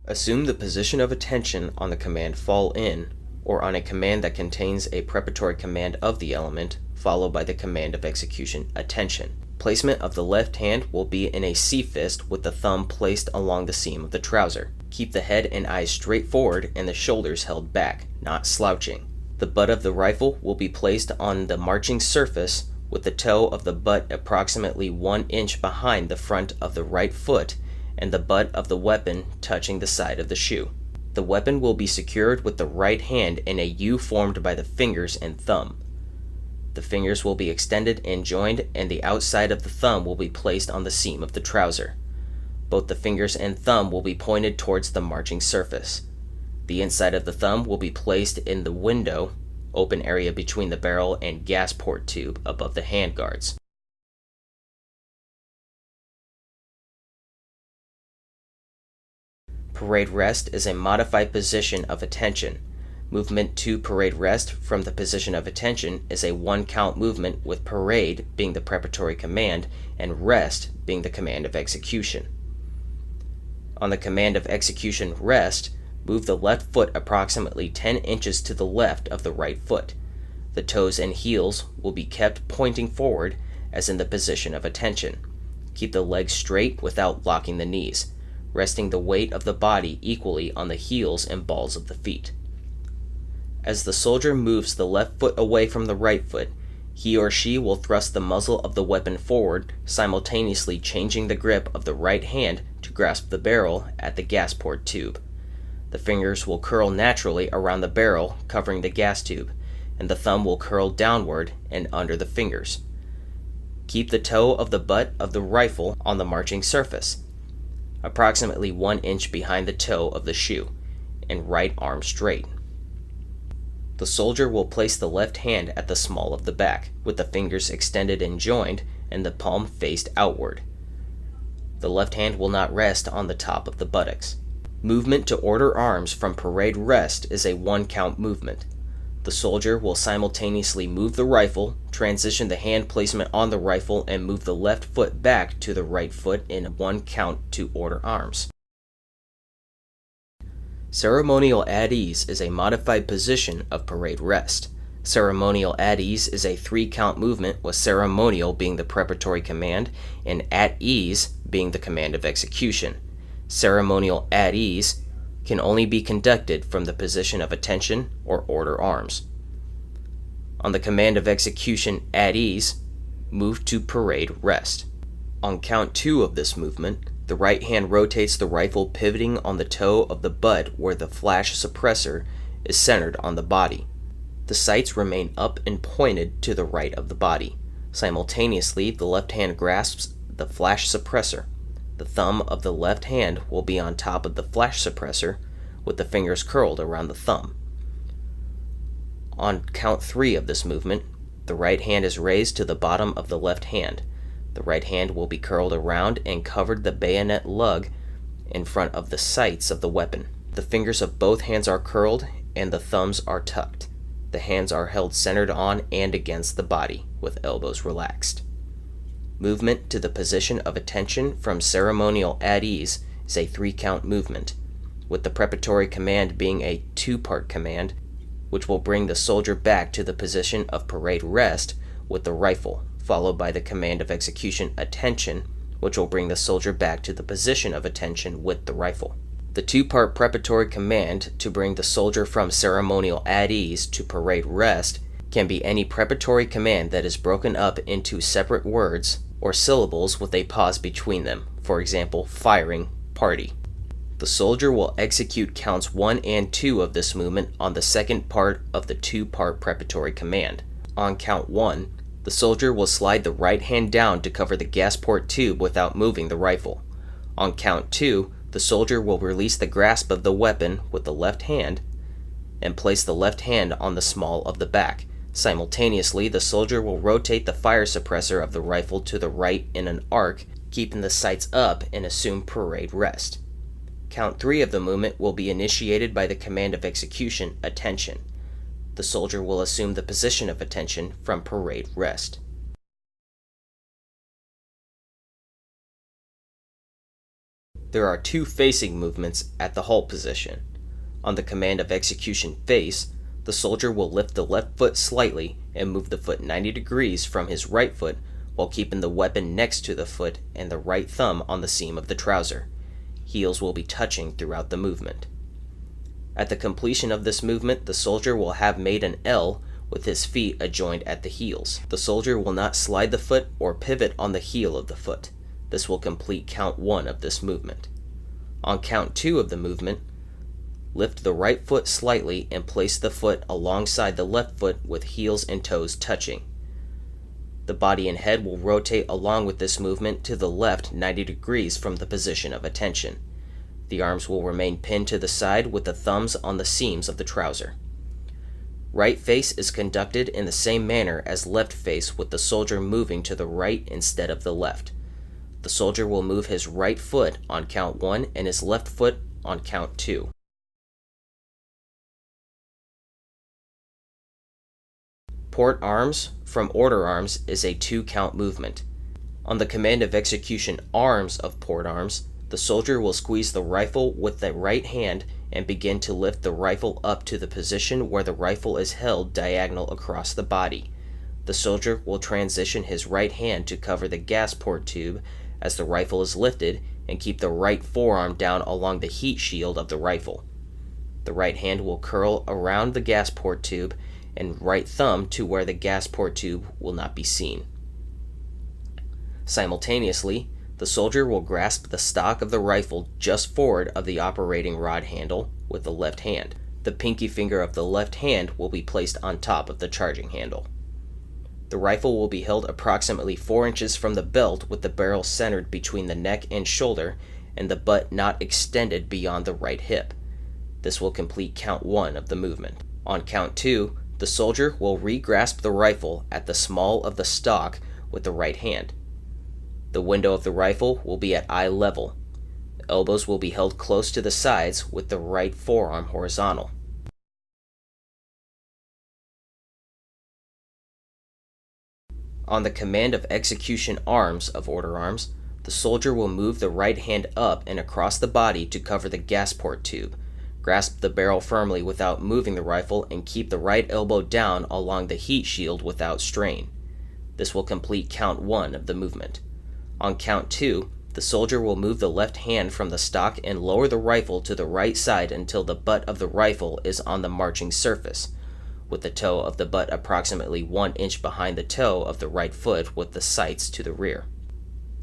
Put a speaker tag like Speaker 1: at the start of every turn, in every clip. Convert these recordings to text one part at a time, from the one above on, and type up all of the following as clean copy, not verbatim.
Speaker 1: Assume the position of attention on the command fall in, or on a command that contains a preparatory command of the element, followed by the command of execution attention. Placement of the left hand will be in a C fist with the thumb placed along the seam of the trouser. Keep the head and eyes straight forward and the shoulders held back, not slouching. The butt of the rifle will be placed on the marching surface with the toe of the butt approximately 1 inch behind the front of the right foot and the butt of the weapon touching the side of the shoe. The weapon will be secured with the right hand in a U formed by the fingers and thumb. The fingers will be extended and joined, and the outside of the thumb will be placed on the seam of the trouser. Both the fingers and thumb will be pointed towards the marching surface. The inside of the thumb will be placed in the window, open area between the barrel and gas port tube above the handguards. Parade rest is a modified position of attention. Movement to parade rest from the position of attention is a 1-count movement, with parade being the preparatory command and rest being the command of execution. On the command of execution rest, move the left foot approximately 10 inches to the left of the right foot. The toes and heels will be kept pointing forward as in the position of attention. Keep the legs straight without locking the knees, resting the weight of the body equally on the heels and balls of the feet. As the soldier moves the left foot away from the right foot, he or she will thrust the muzzle of the weapon forward, simultaneously changing the grip of the right hand to grasp the barrel at the gas port tube. The fingers will curl naturally around the barrel, covering the gas tube, and the thumb will curl downward and under the fingers. Keep the toe of the butt of the rifle on the marching surface, approximately 1 inch behind the toe of the shoe, and right arm straight. The soldier will place the left hand at the small of the back, with the fingers extended and joined, and the palm faced outward. The left hand will not rest on the top of the buttocks. Movement to order arms from parade rest is a 1-count movement. The soldier will simultaneously move the rifle, transition the hand placement on the rifle, and move the left foot back to the right foot in 1 count to order arms. Ceremonial at ease is a modified position of parade rest. Ceremonial at ease is a 3-count movement, with ceremonial being the preparatory command and at ease being the command of execution. Ceremonial at ease can only be conducted from the position of attention or order arms. On the command of execution at ease, move to parade rest. On count 2 of this movement, the right hand rotates the rifle, pivoting on the toe of the butt where the flash suppressor is centered on the body. The sights remain up and pointed to the right of the body. Simultaneously, the left hand grasps the flash suppressor. The thumb of the left hand will be on top of the flash suppressor, with the fingers curled around the thumb. On count 3 of this movement, the right hand is raised to the bottom of the left hand. The right hand will be curled around and covered the bayonet lug in front of the sights of the weapon. The fingers of both hands are curled and the thumbs are tucked. The hands are held centered on and against the body, with elbows relaxed. Movement to the position of attention from ceremonial at ease is a 3-count movement, with the preparatory command being a 2-part command, which will bring the soldier back to the position of parade rest with the rifle, followed by the command of execution attention, which will bring the soldier back to the position of attention with the rifle. The 2-part preparatory command to bring the soldier from ceremonial at ease to parade rest can be any preparatory command that is broken up into separate words or syllables with a pause between them. For example, firing, party. The soldier will execute counts 1 and 2 of this movement on the second part of the 2-part preparatory command. On count 1, the soldier will slide the right hand down to cover the gas port tube without moving the rifle. On count 2, the soldier will release the grasp of the weapon with the left hand and place the left hand on the small of the back. Simultaneously, the soldier will rotate the fire suppressor of the rifle to the right in an arc, keeping the sights up, and assume parade rest. Count 3 of the movement will be initiated by the command of execution attention. The soldier will assume the position of attention from parade rest. There are two facing movements at the halt position. On the command of execution face, the soldier will lift the left foot slightly and move the foot 90 degrees from his right foot while keeping the weapon next to the foot and the right thumb on the seam of the trouser. Heels will be touching throughout the movement. At the completion of this movement, the soldier will have made an L with his feet adjoined at the heels. The soldier will not slide the foot or pivot on the heel of the foot. This will complete count 1 of this movement. On count 2 of the movement, lift the right foot slightly and place the foot alongside the left foot with heels and toes touching. The body and head will rotate along with this movement to the left 90 degrees from the position of attention. The arms will remain pinned to the side with the thumbs on the seams of the trouser. Right face is conducted in the same manner as left face, with the soldier moving to the right instead of the left. The soldier will move his right foot on count 1 and his left foot on count 2. Port arms from order arms is a 2-count movement. On the command of execution arms of port arms, the soldier will squeeze the rifle with the right hand and begin to lift the rifle up to the position where the rifle is held diagonal across the body. The soldier will transition his right hand to cover the gas port tube as the rifle is lifted and keep the right forearm down along the heat shield of the rifle. The right hand will curl around the gas port tube and right thumb to where the gas port tube will not be seen. Simultaneously, the soldier will grasp the stock of the rifle just forward of the operating rod handle with the left hand. The pinky finger of the left hand will be placed on top of the charging handle. The rifle will be held approximately 4 inches from the belt with the barrel centered between the neck and shoulder and the butt not extended beyond the right hip. This will complete count 1 of the movement. On count 2, the soldier will re-grasp the rifle at the small of the stock with the right hand. The window of the rifle will be at eye level. The elbows will be held close to the sides with the right forearm horizontal. On the command of execution arms of order arms, the soldier will move the right hand up and across the body to cover the gas port tube. Grasp the barrel firmly without moving the rifle and keep the right elbow down along the heat shield without strain. This will complete count 1 of the movement. On count 2, the soldier will move the left hand from the stock and lower the rifle to the right side until the butt of the rifle is on the marching surface, with the toe of the butt approximately 1 inch behind the toe of the right foot with the sights to the rear.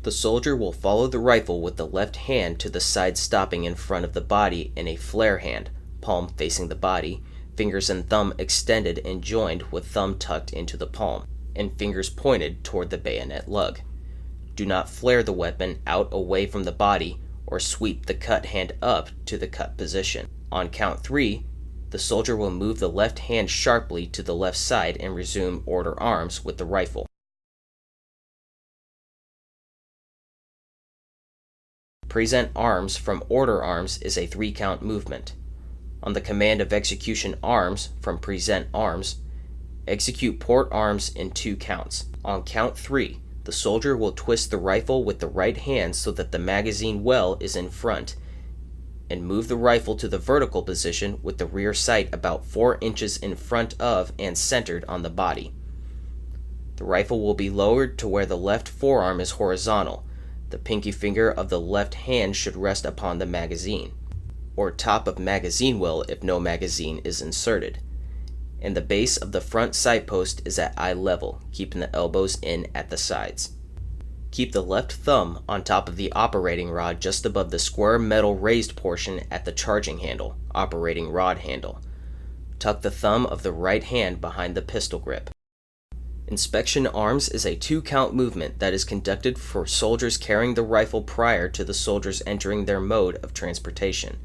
Speaker 1: The soldier will follow the rifle with the left hand to the side, stopping in front of the body in a flare hand, palm facing the body, fingers and thumb extended and joined with thumb tucked into the palm, and fingers pointed toward the bayonet lug. Do not flare the weapon out away from the body or sweep the cut hand up to the cut position. On count 3, the soldier will move the left hand sharply to the left side and resume order arms with the rifle. Present arms from order arms is a 3-count movement. On the command of execution arms from present arms, execute port arms in 2 counts. On count 3, the soldier will twist the rifle with the right hand so that the magazine well is in front, and move the rifle to the vertical position with the rear sight about 4 inches in front of and centered on the body. The rifle will be lowered to where the left forearm is horizontal. The pinky finger of the left hand should rest upon the magazine, or top of magazine well if no magazine is inserted, and the base of the front sight post is at eye level, keeping the elbows in at the sides. Keep the left thumb on top of the operating rod just above the square metal raised portion at the charging handle, operating rod handle. Tuck the thumb of the right hand behind the pistol grip. Inspection arms is a 2-count movement that is conducted for soldiers carrying the rifle prior to the soldiers entering their mode of transportation.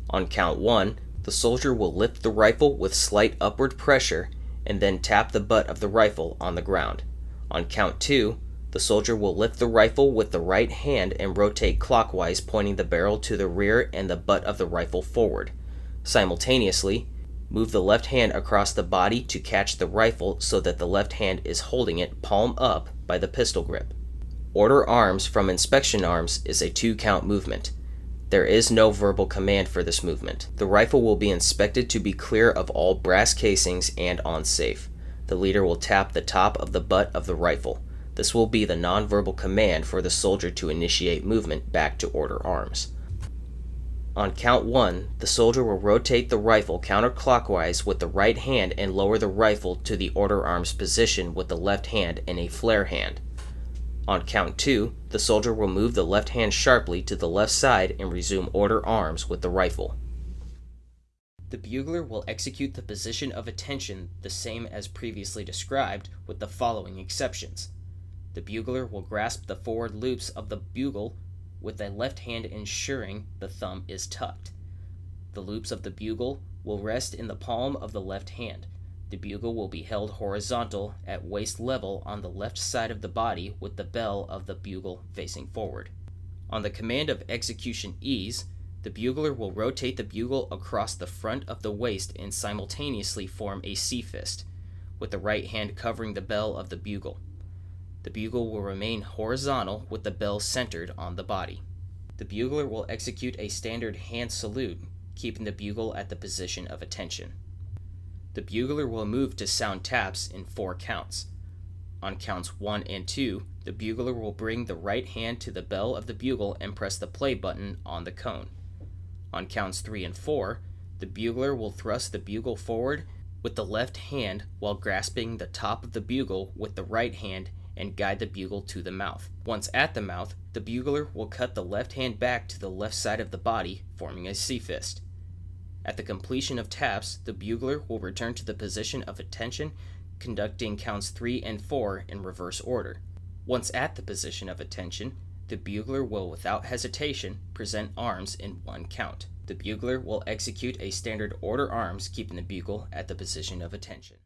Speaker 1: On count 1, the soldier will lift the rifle with slight upward pressure and then tap the butt of the rifle on the ground. On count 2, the soldier will lift the rifle with the right hand and rotate clockwise, pointing the barrel to the rear and the butt of the rifle forward. Simultaneously, move the left hand across the body to catch the rifle so that the left hand is holding it palm up by the pistol grip. Order arms from inspection arms is a 2-count movement. There is no verbal command for this movement. The rifle will be inspected to be clear of all brass casings and on safe. The leader will tap the top of the butt of the rifle. This will be the nonverbal command for the soldier to initiate movement back to order arms. On count 1, the soldier will rotate the rifle counterclockwise with the right hand and lower the rifle to the order arms position with the left hand in a flare hand. On count 2, the soldier will move the left hand sharply to the left side and resume order arms with the rifle. The bugler will execute the position of attention the same as previously described, with the following exceptions. The bugler will grasp the forward loops of the bugle with the left hand ensuring the thumb is tucked. The loops of the bugle will rest in the palm of the left hand. The bugle will be held horizontal at waist level on the left side of the body with the bell of the bugle facing forward. On the command of execution ease, the bugler will rotate the bugle across the front of the waist and simultaneously form a C fist, with the right hand covering the bell of the bugle. The bugle will remain horizontal with the bell centered on the body. The bugler will execute a standard hand salute, keeping the bugle at the position of attention. The bugler will move to sound taps in 4 counts. On counts 1 and 2, the bugler will bring the right hand to the bell of the bugle and press the play button on the cone. On counts 3 and 4, the bugler will thrust the bugle forward with the left hand while grasping the top of the bugle with the right hand and guide the bugle to the mouth. Once at the mouth, the bugler will cut the left hand back to the left side of the body, forming a C fist. At the completion of taps, the bugler will return to the position of attention, conducting counts 3 and 4 in reverse order. Once at the position of attention, the bugler will, without hesitation, present arms in 1 count. The bugler will execute a standard order arms, keeping the bugle at the position of attention.